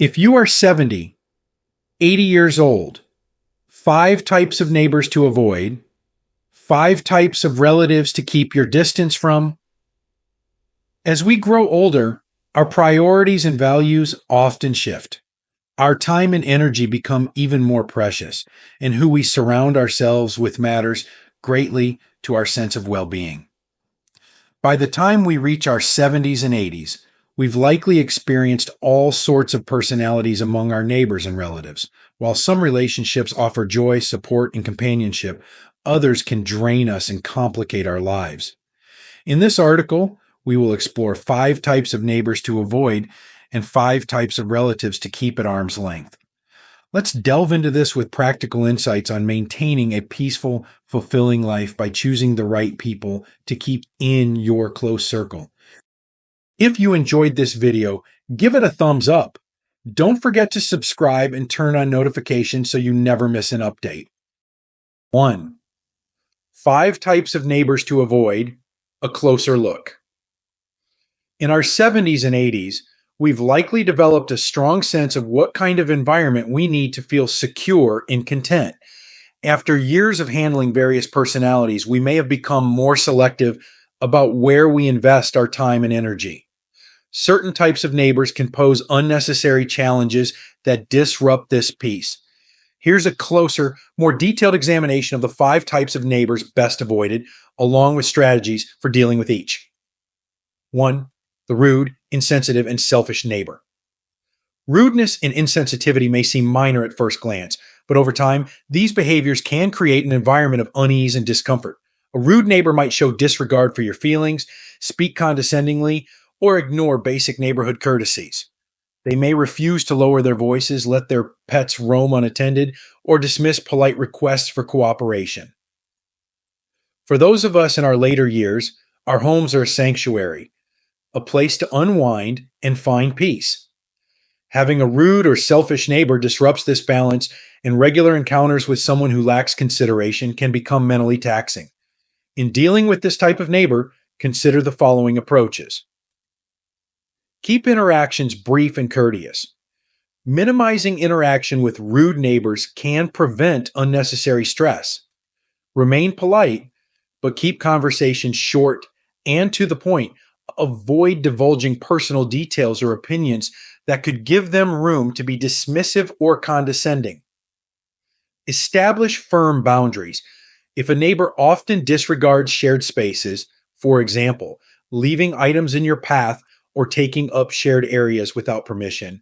If you are 70, 80 years old, 5 types of neighbors to avoid, 5 types of relatives to keep your distance from. As we grow older, our priorities and values often shift. Our time and energy become even more precious, and who we surround ourselves with matters greatly to our sense of well being. By the time we reach our 70s and 80s, we've likely experienced all sorts of personalities among our neighbors and relatives. While some relationships offer joy, support, and companionship, others can drain us and complicate our lives. In this article, we will explore 5 types of neighbors to avoid and 5 types of relatives to keep at arm's length. Let's delve into this with practical insights on maintaining a peaceful, fulfilling life by choosing the right people to keep in your close circle. If you enjoyed this video, give it a thumbs up. Don't forget to subscribe and turn on notifications so you never miss an update. 1. 5 types of neighbors to avoid, a closer look. In our 70s and 80s, we've likely developed a strong sense of what kind of environment we need to feel secure and content. After years of handling various personalities, we may have become more selective about where we invest our time and energy. Certain types of neighbors can pose unnecessary challenges that disrupt this peace. Here's a closer, more detailed examination of the 5 types of neighbors best avoided, along with strategies for dealing with each. 1. The rude, insensitive, and selfish neighbor. Rudeness and insensitivity may seem minor at first glance, but over time, these behaviors can create an environment of unease and discomfort. A rude neighbor might show disregard for your feelings, speak condescendingly, or ignore basic neighborhood courtesies. They may refuse to lower their voices, let their pets roam unattended, or dismiss polite requests for cooperation. For those of us in our later years, our homes are a sanctuary, a place to unwind and find peace. Having a rude or selfish neighbor disrupts this balance, and regular encounters with someone who lacks consideration can become mentally taxing. In dealing with this type of neighbor, consider the following approaches. Keep interactions brief and courteous. Minimizing interaction with rude neighbors can prevent unnecessary stress. Remain polite, but keep conversations short and to the point. Avoid divulging personal details or opinions that could give them room to be dismissive or condescending. Establish firm boundaries. If a neighbor often disregards shared spaces, for example, leaving items in your path or taking up shared areas without permission,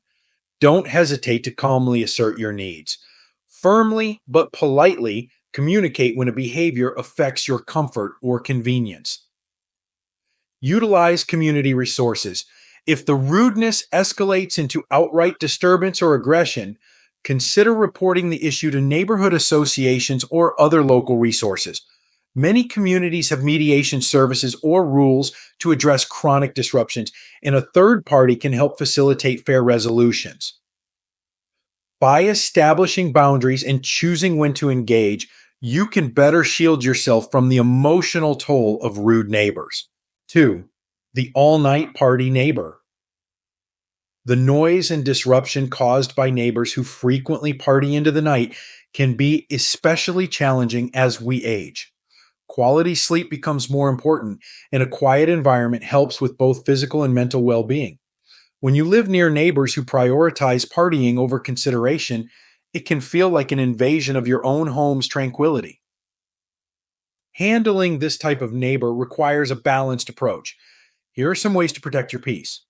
don't hesitate to calmly assert your needs. Firmly but politely communicate when a behavior affects your comfort or convenience. Utilize community resources. If the rudeness escalates into outright disturbance or aggression, consider reporting the issue to neighborhood associations or other local resources. Many communities have mediation services or rules to address chronic disruptions, and a third party can help facilitate fair resolutions. By establishing boundaries and choosing when to engage, you can better shield yourself from the emotional toll of rude neighbors. 2. The all-night party neighbor. The noise and disruption caused by neighbors who frequently party into the night can be especially challenging as we age. Quality sleep becomes more important, and a quiet environment helps with both physical and mental well-being. When you live near neighbors who prioritize partying over consideration, it can feel like an invasion of your own home's tranquility. Handling this type of neighbor requires a balanced approach. Here are some ways to protect your peace.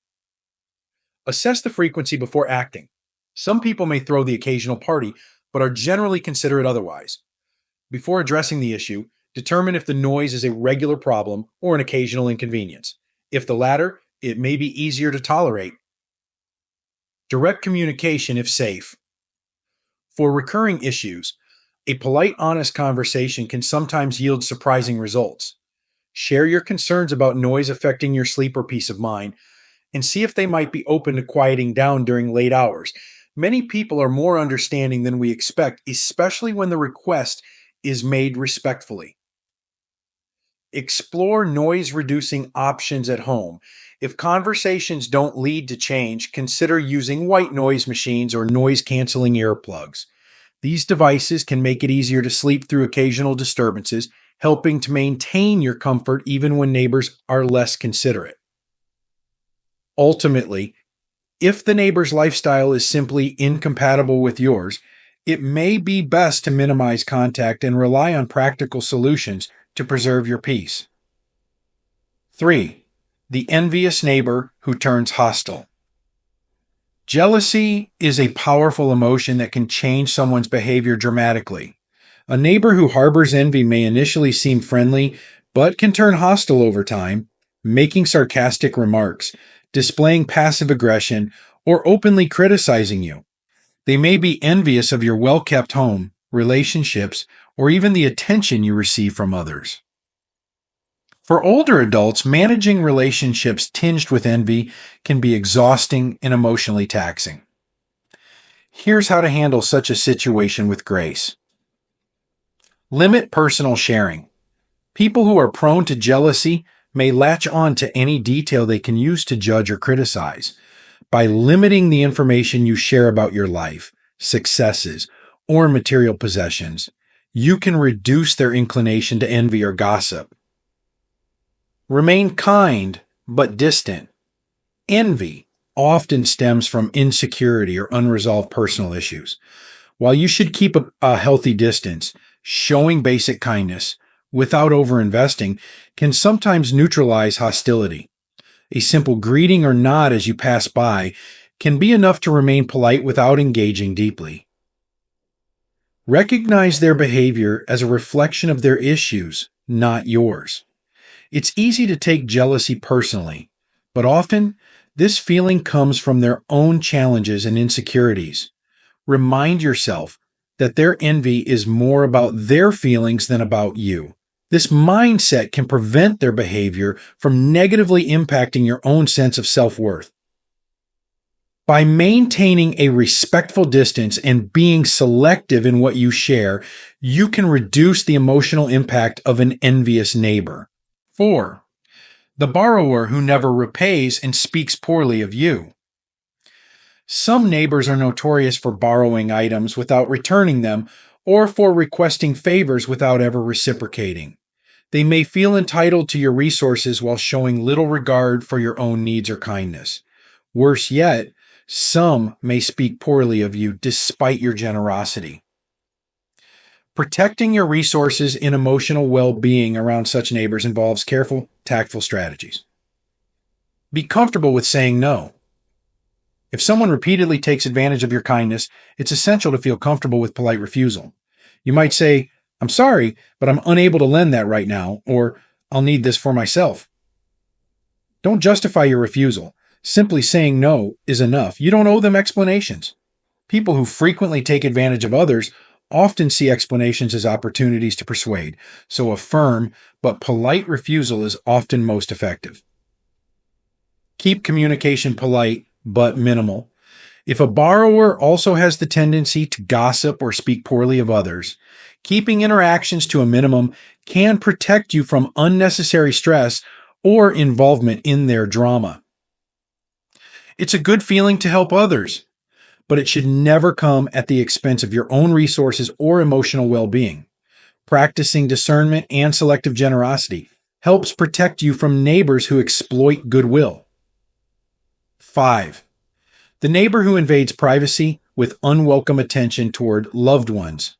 Assess the frequency before acting. Some people may throw the occasional party, but are generally considerate otherwise. Before addressing the issue, determine if the noise is a regular problem or an occasional inconvenience. If the latter, it may be easier to tolerate. Direct communication if safe. For recurring issues, a polite, honest conversation can sometimes yield surprising results. Share your concerns about noise affecting your sleep or peace of mind, and see if they might be open to quieting down during late hours. Many people are more understanding than we expect, especially when the request is made respectfully. Explore noise-reducing options at home. If conversations don't lead to change, consider using white noise machines or noise canceling earplugs. These devices can make it easier to sleep through occasional disturbances, helping to maintain your comfort even when neighbors are less considerate. Ultimately, if the neighbor's lifestyle is simply incompatible with yours, it may be best to minimize contact and rely on practical solutions to preserve your peace. 3. The envious neighbor who turns hostile. Jealousy is a powerful emotion that can change someone's behavior dramatically. A neighbor who harbors envy may initially seem friendly, but can turn hostile over time, making sarcastic remarks, displaying passive aggression, or openly criticizing you. They may be envious of your well-kept home, relationships, or even the attention you receive from others. For older adults, managing relationships tinged with envy can be exhausting and emotionally taxing. Here's how to handle such a situation with grace. Limit personal sharing. People who are prone to jealousy may latch on to any detail they can use to judge or criticize. By limiting the information you share about your life, successes, or material possessions, you can reduce their inclination to envy or gossip. Remain kind but distant. Envy often stems from insecurity or unresolved personal issues. While you should keep a healthy distance, showing basic kindness without overinvesting can sometimes neutralize hostility. A simple greeting or nod as you pass by can be enough to remain polite without engaging deeply. Recognize their behavior as a reflection of their issues, not yours. It's easy to take jealousy personally, but often this feeling comes from their own challenges and insecurities. Remind yourself that their envy is more about their feelings than about you. This mindset can prevent their behavior from negatively impacting your own sense of self-worth. By maintaining a respectful distance and being selective in what you share, you can reduce the emotional impact of an envious neighbor. 4. The borrower who never repays and speaks poorly of you. Some neighbors are notorious for borrowing items without returning them or for requesting favors without ever reciprocating. They may feel entitled to your resources while showing little regard for your own needs or kindness. Worse yet, some may speak poorly of you despite your generosity. Protecting your resources and emotional well-being around such neighbors involves careful, tactful strategies. Be comfortable with saying no. If someone repeatedly takes advantage of your kindness, it's essential to feel comfortable with polite refusal. You might say, "I'm sorry, but I'm unable to lend that right now," or "I'll need this for myself." Don't justify your refusal. Simply saying no is enough. You don't owe them explanations. People who frequently take advantage of others often see explanations as opportunities to persuade, so a firm but polite refusal is often most effective. Keep communication polite but minimal. If a borrower also has the tendency to gossip or speak poorly of others, keeping interactions to a minimum can protect you from unnecessary stress or involvement in their drama. It's a good feeling to help others, but it should never come at the expense of your own resources or emotional well-being. Practicing discernment and selective generosity helps protect you from neighbors who exploit goodwill. 5. The neighbor who invades privacy with unwelcome attention toward loved ones.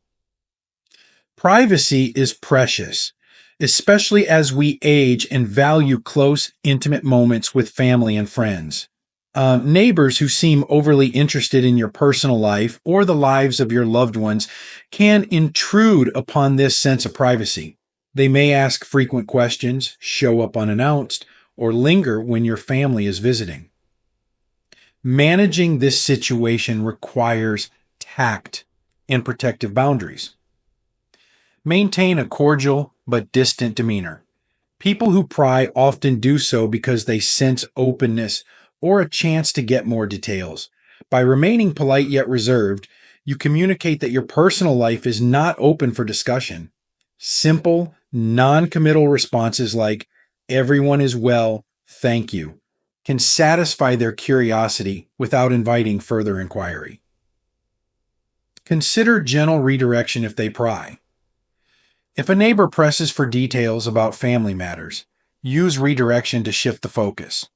Privacy is precious, especially as we age and value close, intimate moments with family and friends. Neighbors who seem overly interested in your personal life or the lives of your loved ones can intrude upon this sense of privacy. They may ask frequent questions, show up unannounced, or linger when your family is visiting. Managing this situation requires tact and protective boundaries. Maintain a cordial but distant demeanor. People who pry often do so because they sense openness or a chance to get more details. By remaining polite yet reserved, you communicate that your personal life is not open for discussion. Simple, non-committal responses like, "Everyone is well, thank you," can satisfy their curiosity without inviting further inquiry. Consider gentle redirection if they pry. If a neighbor presses for details about family matters, use redirection to shift the focus.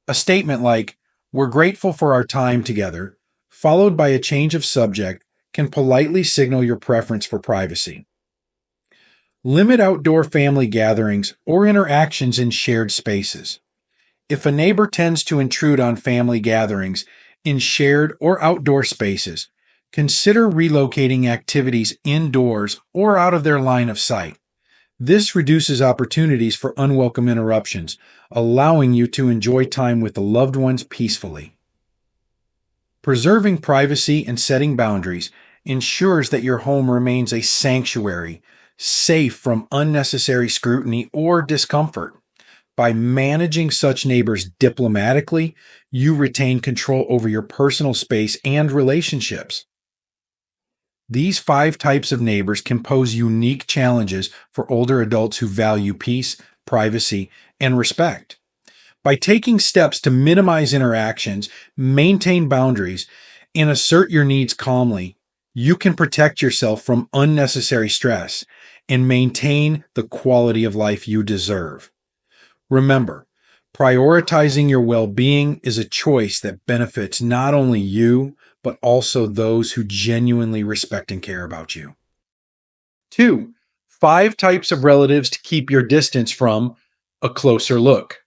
A statement like, "We're grateful for our time together," followed by a change of subject, can politely signal your preference for privacy. Limit outdoor family gatherings or interactions in shared spaces. If a neighbor tends to intrude on family gatherings in shared or outdoor spaces, consider relocating activities indoors or out of their line of sight. This reduces opportunities for unwelcome interruptions, allowing you to enjoy time with the loved ones peacefully. Preserving privacy and setting boundaries ensures that your home remains a sanctuary, safe from unnecessary scrutiny or discomfort. By managing such neighbors diplomatically, you retain control over your personal space and relationships. These 5 types of neighbors can pose unique challenges for older adults who value peace, privacy, and respect. By taking steps to minimize interactions, maintain boundaries, and assert your needs calmly, you can protect yourself from unnecessary stress and maintain the quality of life you deserve. Remember, prioritizing your well-being is a choice that benefits not only you, but also those who genuinely respect and care about you. 2. 5 types of relatives to keep your distance from. A closer look.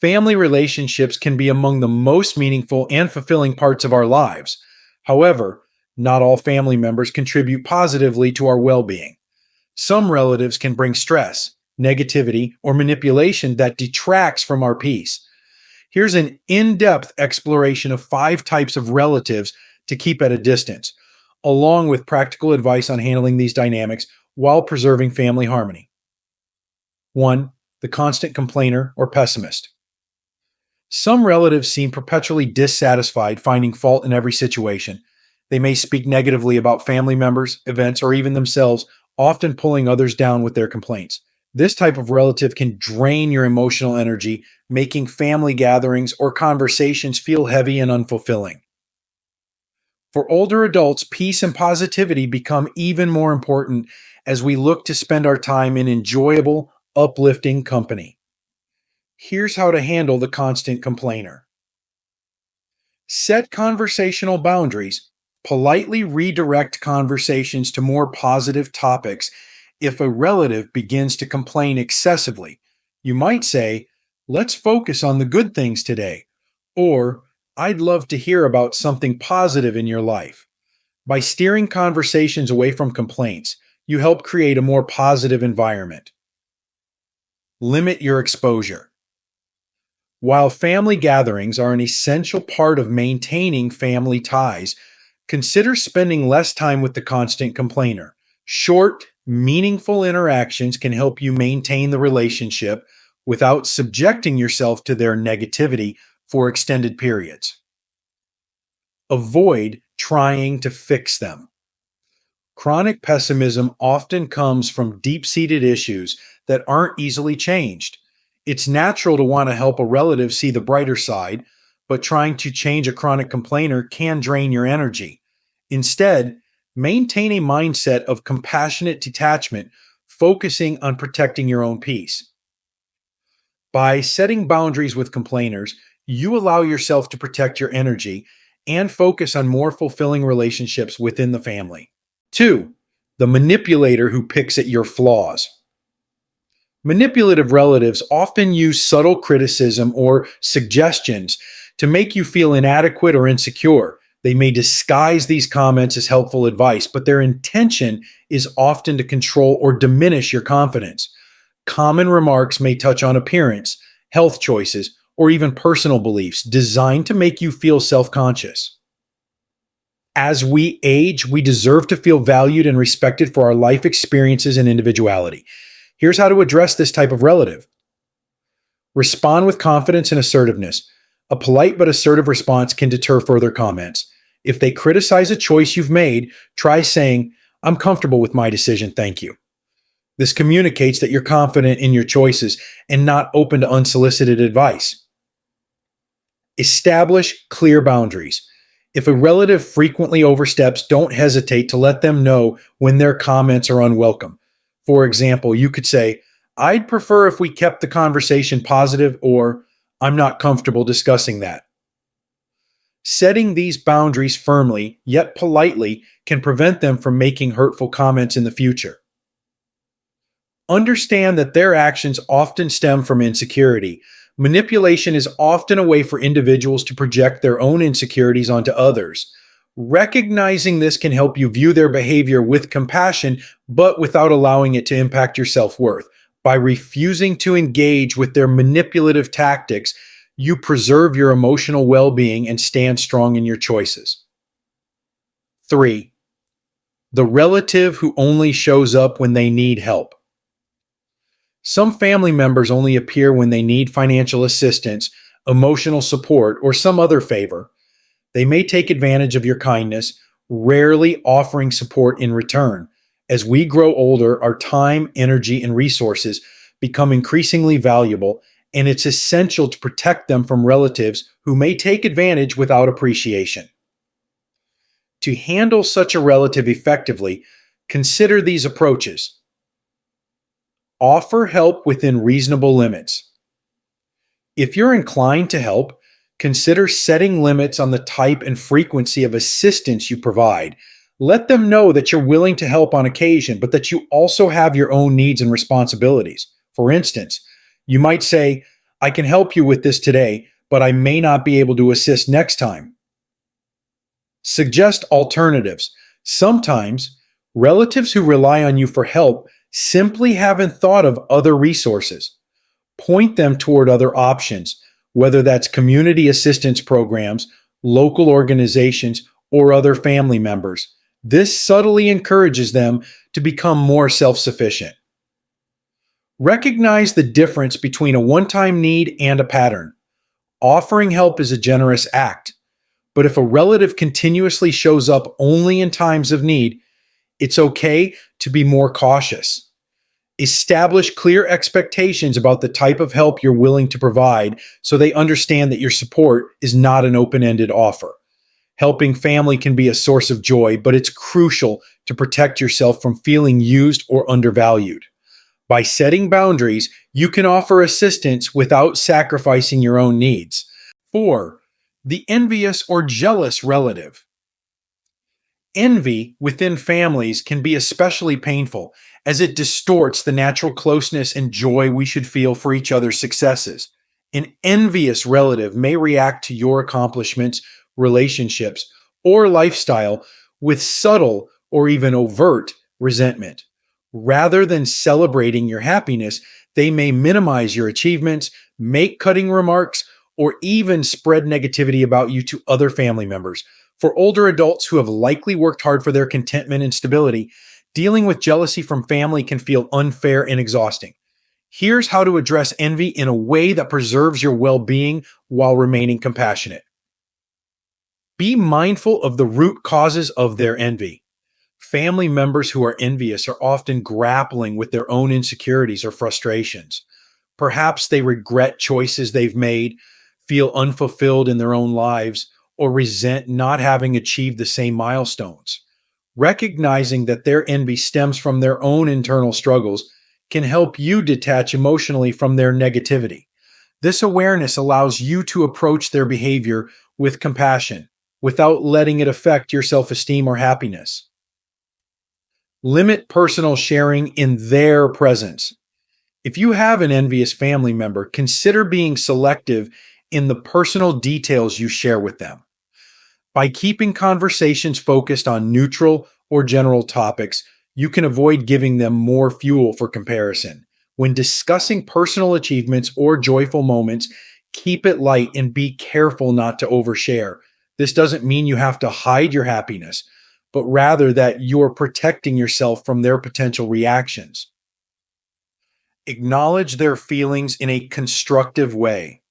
Family relationships can be among the most meaningful and fulfilling parts of our lives. However, not all family members contribute positively to our well-being. Some relatives can bring stress, negativity, or manipulation that detracts from our peace. Here's an in-depth exploration of 5 types of relatives to keep at a distance, along with practical advice on handling these dynamics while preserving family harmony. 1. The constant complainer or pessimist. Some relatives seem perpetually dissatisfied, finding fault in every situation. They may speak negatively about family members, events, or even themselves, often pulling others down with their complaints. This type of relative can drain your emotional energy, making family gatherings or conversations feel heavy and unfulfilling. For older adults, peace and positivity become even more important as we look to spend our time in enjoyable, uplifting company. Here's how to handle the constant complainer. Set conversational boundaries. Politely redirect conversations to more positive topics. If a relative begins to complain excessively, you might say, "Let's focus on the good things today," or "I'd love to hear about something positive in your life." By steering conversations away from complaints, you help create a more positive environment. Limit your exposure. While family gatherings are an essential part of maintaining family ties, consider spending less time with the constant complainer. Short, meaningful interactions can help you maintain the relationship without subjecting yourself to their negativity for extended periods. Avoid trying to fix them. Chronic pessimism often comes from deep-seated issues that aren't easily changed. It's natural to want to help a relative see the brighter side, but trying to change a chronic complainer can drain your energy. Instead, maintain a mindset of compassionate detachment, focusing on protecting your own peace. By setting boundaries with complainers, you allow yourself to protect your energy and focus on more fulfilling relationships within the family. 2. The manipulator who picks at your flaws. Manipulative relatives often use subtle criticism or suggestions to make you feel inadequate or insecure. They may disguise these comments as helpful advice, but their intention is often to control or diminish your confidence. Common remarks may touch on appearance, health choices, or even personal beliefs designed to make you feel self-conscious. As we age, we deserve to feel valued and respected for our life experiences and individuality. Here's how to address this type of relative. Respond with confidence and assertiveness. A polite but assertive response can deter further comments. If they criticize a choice you've made, try saying, "I'm comfortable with my decision, thank you." This communicates that you're confident in your choices and not open to unsolicited advice. Establish clear boundaries. If a relative frequently oversteps, don't hesitate to let them know when their comments are unwelcome. For example, you could say, I'd prefer if we kept the conversation positive, or I'm not comfortable discussing that. Setting these boundaries firmly, yet politely, can prevent them from making hurtful comments in the future. Understand that their actions often stem from insecurity. Manipulation is often a way for individuals to project their own insecurities onto others. Recognizing this can help you view their behavior with compassion, but without allowing it to impact your self-worth. By refusing to engage with their manipulative tactics, you preserve your emotional well-being and stand strong in your choices. 3. The relative who only shows up when they need help. Some family members only appear when they need financial assistance, emotional support, or some other favor. They may take advantage of your kindness, rarely offering support in return. As we grow older, our time, energy, and resources become increasingly valuable, and it's essential to protect them from relatives who may take advantage without appreciation. To handle such a relative effectively, consider these approaches. Offer help within reasonable limits. If you're inclined to help, consider setting limits on the type and frequency of assistance you provide. Let them know that you're willing to help on occasion, but that you also have your own needs and responsibilities. For instance, you might say, I can help you with this today, but I may not be able to assist next time. Suggest alternatives. Sometimes, relatives who rely on you for help simply haven't thought of other resources. Point them toward other options, whether that's community assistance programs, local organizations, or other family members. This subtly encourages them to become more self-sufficient. Recognize the difference between a one-time need and a pattern. Offering help is a generous act, but if a relative continuously shows up only in times of need, it's okay to be more cautious. Establish clear expectations about the type of help you're willing to provide so they understand that your support is not an open-ended offer. Helping family can be a source of joy, but it's crucial to protect yourself from feeling used or undervalued. By setting boundaries, you can offer assistance without sacrificing your own needs. 4. The envious or jealous relative. Envy within families can be especially painful, as it distorts the natural closeness and joy we should feel for each other's successes. An envious relative may react to your accomplishments, relationships, or lifestyle with subtle or even overt resentment. Rather than celebrating your happiness, they may minimize your achievements, make cutting remarks, or even spread negativity about you to other family members. For older adults who have likely worked hard for their contentment and stability, dealing with jealousy from family can feel unfair and exhausting. Here's how to address envy in a way that preserves your well-being while remaining compassionate. Be mindful of the root causes of their envy. Family members who are envious are often grappling with their own insecurities or frustrations. Perhaps they regret choices they've made, feel unfulfilled in their own lives, or resent not having achieved the same milestones. Recognizing that their envy stems from their own internal struggles can help you detach emotionally from their negativity. This awareness allows you to approach their behavior with compassion without letting it affect your self-esteem or happiness. Limit personal sharing in their presence. If you have an envious family member, consider being selective in the personal details you share with them. By keeping conversations focused on neutral or general topics, you can avoid giving them more fuel for comparison. When discussing personal achievements or joyful moments, keep it light and be careful not to overshare. This doesn't mean you have to hide your happiness, but rather that you're protecting yourself from their potential reactions. Acknowledge their feelings in a constructive way.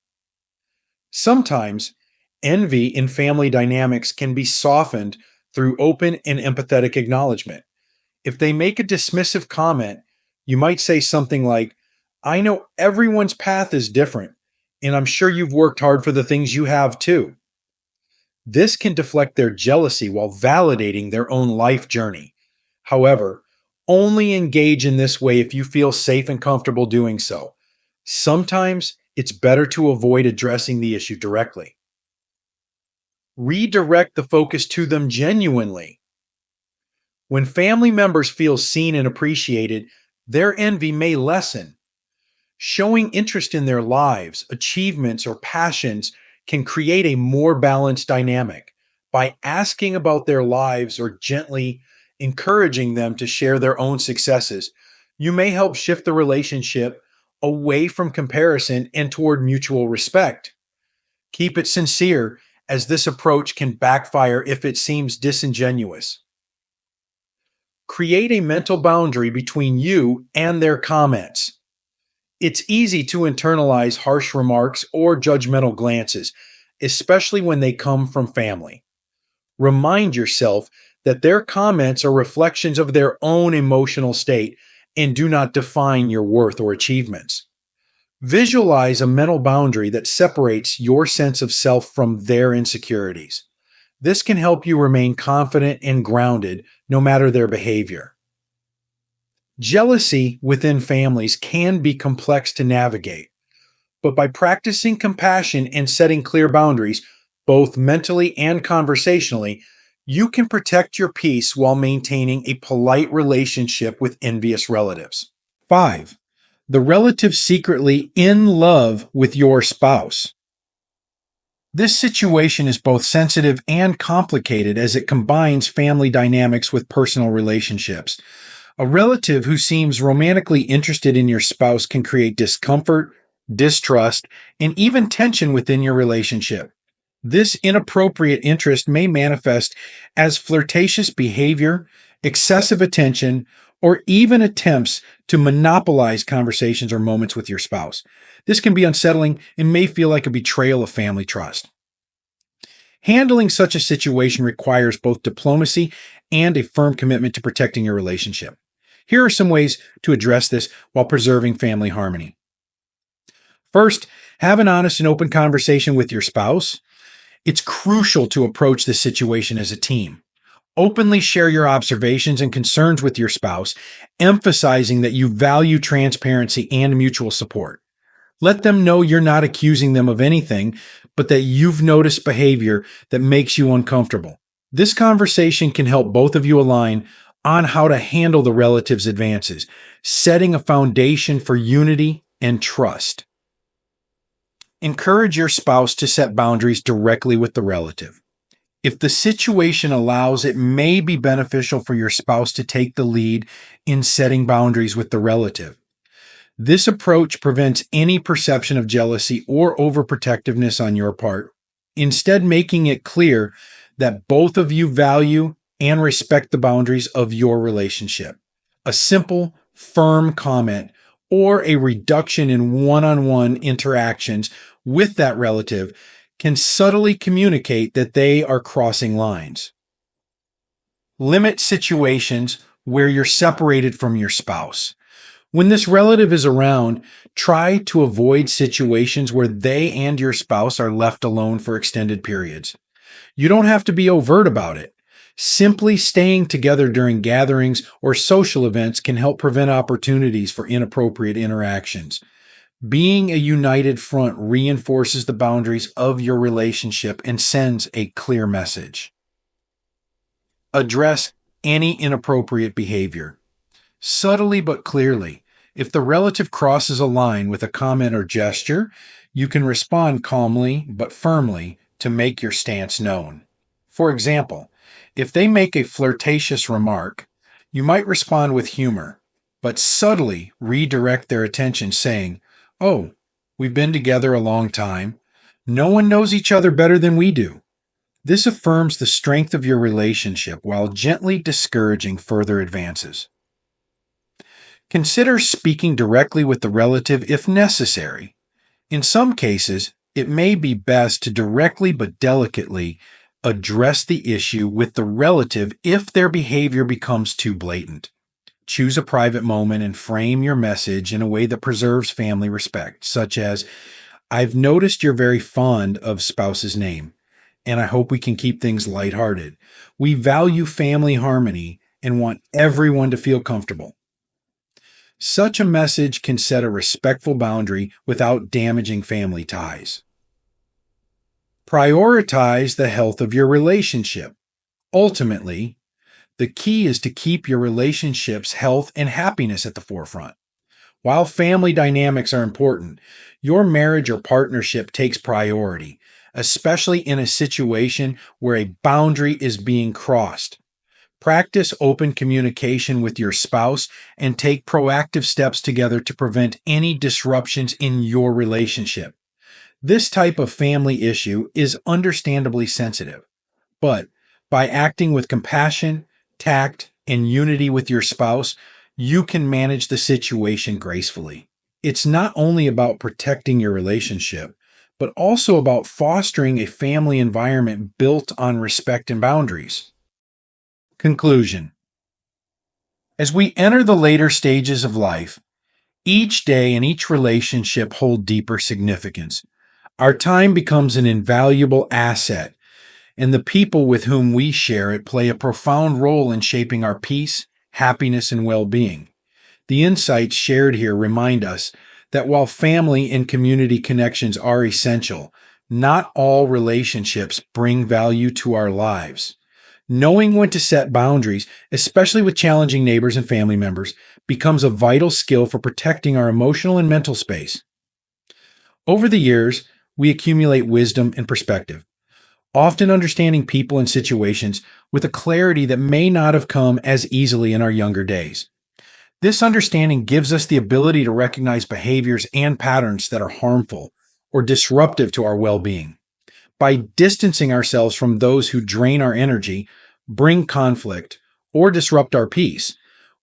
Sometimes, envy in family dynamics can be softened through open and empathetic acknowledgement. If they make a dismissive comment, You might say something like, I know everyone's path is different, and I'm sure you've worked hard for the things you have too. This can deflect their jealousy while validating their own life journey. However, only engage in this way if you feel safe and comfortable doing so. Sometimes it's better to avoid addressing the issue directly. Redirect the focus to them genuinely. When family members feel seen and appreciated, their envy may lessen. Showing interest in their lives, achievements, or passions can create a more balanced dynamic. By asking about their lives or gently encouraging them to share their own successes, you may help shift the relationship away from comparison and toward mutual respect. Keep it sincere, as this approach can backfire if it seems disingenuous. Create a mental boundary between you and their comments. It's easy to internalize harsh remarks or judgmental glances, especially when they come from family. Remind yourself that their comments are reflections of their own emotional state and do not define your worth or achievements. Visualize a mental boundary that separates your sense of self from their insecurities. This can help you remain confident and grounded no matter their behavior. Jealousy within families can be complex to navigate, but by practicing compassion and setting clear boundaries, both mentally and conversationally, you can protect your peace while maintaining a polite relationship with envious relatives. 5. The relative secretly in love with your spouse. This situation is both sensitive and complicated as it combines family dynamics with personal relationships. A relative who seems romantically interested in your spouse can create discomfort, distrust, and even tension within your relationship. This inappropriate interest may manifest as flirtatious behavior, excessive attention, or even attempts to monopolize conversations or moments with your spouse. This can be unsettling and may feel like a betrayal of family trust. Handling such a situation requires both diplomacy and a firm commitment to protecting your relationship. Here are some ways to address this while preserving family harmony. First, have an honest and open conversation with your spouse. It's crucial to approach this situation as a team. Openly share your observations and concerns with your spouse, emphasizing that you value transparency and mutual support. Let them know you're not accusing them of anything, but that you've noticed behavior that makes you uncomfortable. This conversation can help both of you align on how to handle the relative's advances, setting a foundation for unity and trust. Encourage your spouse to set boundaries directly with the relative. If the situation allows, it may be beneficial for your spouse to take the lead in setting boundaries with the relative. This approach prevents any perception of jealousy or overprotectiveness on your part, instead making it clear that both of you value and respect the boundaries of your relationship. A simple, firm comment or a reduction in one-on-one interactions with that relative can subtly communicate that they are crossing lines. Limit situations where you're separated from your spouse. When this relative is around, try to avoid situations where they and your spouse are left alone for extended periods. You don't have to be overt about it. Simply staying together during gatherings or social events can help prevent opportunities for inappropriate interactions. Being a united front reinforces the boundaries of your relationship and sends a clear message. Address any inappropriate behavior. Subtly but clearly. If the relative crosses a line with a comment or gesture, you can respond calmly but firmly to make your stance known. For example, if they make a flirtatious remark, you might respond with humor, but subtly redirect their attention saying, "Oh, we've been together a long time. No one knows each other better than we do." This affirms the strength of your relationship while gently discouraging further advances. Consider speaking directly with the relative if necessary. In some cases, it may be best to directly but delicately address the issue with the relative if their behavior becomes too blatant. choose a private moment and frame your message in a way that preserves family respect, such as, I've noticed you're very fond of spouse's name, and I hope we can keep things lighthearted. We value family harmony and want everyone to feel comfortable. Such a message can set a respectful boundary without damaging family ties. Prioritize the health of your relationship. Ultimately, the key is to keep your relationship's health and happiness at the forefront. While family dynamics are important, your marriage or partnership takes priority, especially in a situation where a boundary is being crossed. Practice open communication with your spouse and take proactive steps together to prevent any disruptions in your relationship. This type of family issue is understandably sensitive, but by acting with compassion, tact, and unity with your spouse, you can manage the situation gracefully. It's not only about protecting your relationship, but also about fostering a family environment built on respect and boundaries. Conclusion. As we enter the later stages of life, each day and each relationship hold deeper significance. Our time becomes an invaluable asset, and the people with whom we share it play a profound role in shaping our peace, happiness, and well-being. The insights shared here remind us that while family and community connections are essential, not all relationships bring value to our lives. Knowing when to set boundaries, especially with challenging neighbors and family members, becomes a vital skill for protecting our emotional and mental space. Over the years, we accumulate wisdom and perspective, often understanding people and situations with a clarity that may not have come as easily in our younger days. This understanding gives us the ability to recognize behaviors and patterns that are harmful or disruptive to our well-being. By distancing ourselves from those who drain our energy, bring conflict, or disrupt our peace,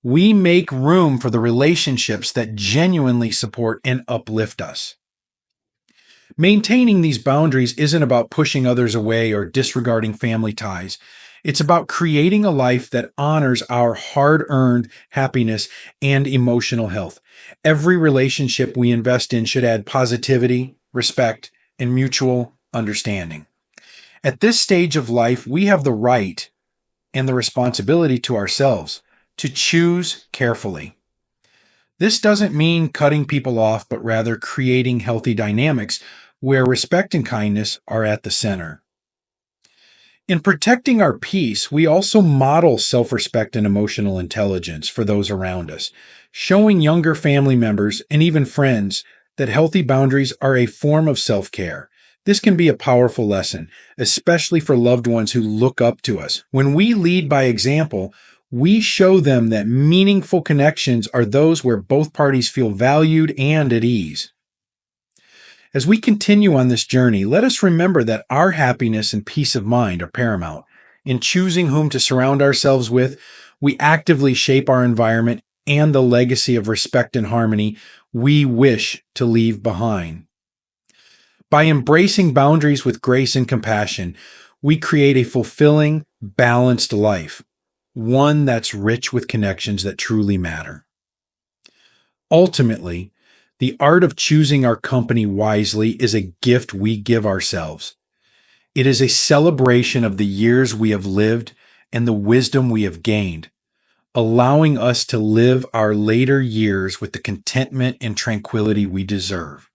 we make room for the relationships that genuinely support and uplift us. Maintaining these boundaries isn't about pushing others away or disregarding family ties. It's about creating a life that honors our hard-earned happiness and emotional health. Every relationship we invest in should add positivity, respect, and mutual understanding. At this stage of life, we have the right and the responsibility to ourselves to choose carefully. This doesn't mean cutting people off, but rather creating healthy dynamics where respect and kindness are at the center. In protecting our peace, we also model self-respect and emotional intelligence for those around us, showing younger family members and even friends that healthy boundaries are a form of self-care. This can be a powerful lesson, especially for loved ones who look up to us. When we lead by example, we show them that meaningful connections are those where both parties feel valued and at ease. As we continue on this journey, let us remember that our happiness and peace of mind are paramount. In choosing whom to surround ourselves with, we actively shape our environment and the legacy of respect and harmony we wish to leave behind. By embracing boundaries with grace and compassion, we create a fulfilling, balanced life, one that's rich with connections that truly matter. Ultimately, the art of choosing our company wisely is a gift we give ourselves. It is a celebration of the years we have lived and the wisdom we have gained, allowing us to live our later years with the contentment and tranquility we deserve.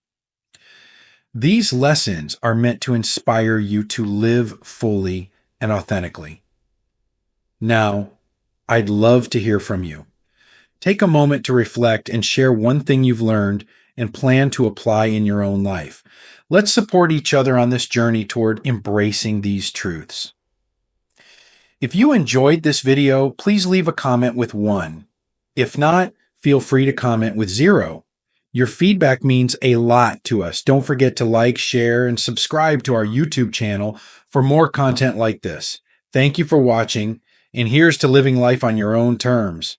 These lessons are meant to inspire you to live fully and authentically. Now, I'd love to hear from you. Take a moment to reflect and share one thing you've learned and plan to apply in your own life. Let's support each other on this journey toward embracing these truths. If you enjoyed this video, please leave a comment with 1. If not, feel free to comment with 0. Your feedback means a lot to us. Don't forget to like, share, and subscribe to our YouTube channel for more content like this. Thank you for watching, and here's to living life on your own terms.